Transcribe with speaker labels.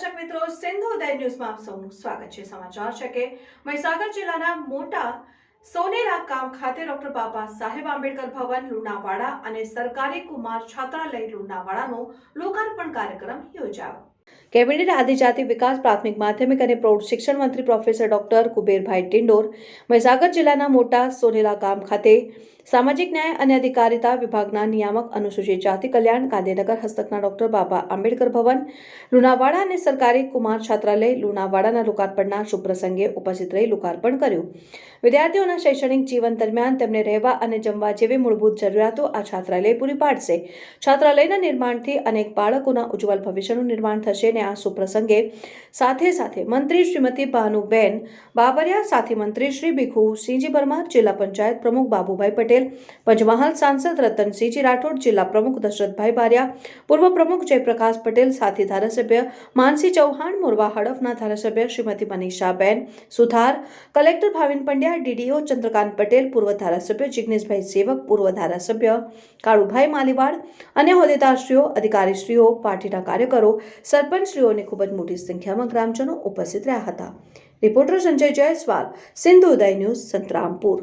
Speaker 1: દર્શક મિત્રો, સિંધુ ઉદય ન્યૂઝમાં આપ સૌનું સ્વાગત છે। સમાચાર છે કે મહીસાગર જિલ્લાના મોટા સોનેરા ગામ ખાતે ડોક્ટર બાબા સાહેબ આંબેડકર ભવન લુણાવાડા અને સરકારી કુમાર છાત્રાલય લુણાવાડાનો લોકાર્પણ કાર્યક્રમ યોજાયો। કેબિનેટ આદિજાતિ વિકાસ પ્રાથમિક માધ્યમિક અને પ્રૌઢ શિક્ષણ મંત્રી પ્રોફેસર ડોક્ટર કુબેરભાઈ ટિંડોર મહીસાગર જિલ્લાના મોટા સોનેરા ગામ ખાતે સામાજિક ન્યાય અને અધિકારિતા વિભાગના નિયામક અનુસૂચિત જાતિ કલ્યાણ ગાંધીનગર હસ્તકના ડોક્ટર બાબા આંબેડકર ભવન લુણાવાડા અને સરકારી કુમાર છાત્રાલય લુણાવાડાના લોકાર્પણના શુભ પ્રસંગે ઉપસ્થિત રહી લોકાર્પણ કર્યું। વિદ્યાર્થીઓના શૈક્ષણિક જીવન દરમિયાન તેમને રહેવા અને જમવા જેવી મૂળભૂત જરૂરિયાતો આ છાત્રાલય પૂરી પાડશે। છાત્રાલયના નિર્માણથી અનેક બાળકોના ઉજ્જવળ ભવિષ્યનું નિર્માણ થશે અને આ શુભ પ્રસંગે સાથે મંત્રી શ્રીમતી ભાનુબેન બાબરિયા, સાથી મંત્રી શ્રી ભીખુસિંહજી પરમાર, જિલ્લા પંચાયત પ્રમુખ બાબુભાઈ પટેલ, પંચમહાલ સાંસદ રતનસિંહજી રાઠોડ, જિલ્લા પ્રમુખ દશરથભાઈ બારિયા, પૂર્વ પ્રમુખ જયપ્રકાશ પટેલ, સાથી ધારાસભ્ય માનસી ચૌહાણ, મોરવા હડફના ધારાસભ્ય શ્રીમતી મનીષાબેન સુથાર, કલેક્ટર ભાવિન પંડ્યા, ડીડીઓ ચંદ્રકાંત પટેલ, પૂર્વ ધારાસભ્ય જિગ્નેશભાઈ સેવક, પૂર્વ ધારાસભ્ય કાળુભાઈ માલીવાડ, અન્ય હોદ્દેદારશ્રીઓ, અધિકારીશ્રીઓ, પાર્ટીના કાર્યકરો, સરપંચશ્રીઓની ખૂબ જ મોટી સંખ્યામાં ગ્રામજનો ઉપસ્થિત રહ્યા હતા। રિપોર્ટર સંજય જયસ્વાલ, સિંધુ ઉદય ન્યૂઝ, સંતરામપુર।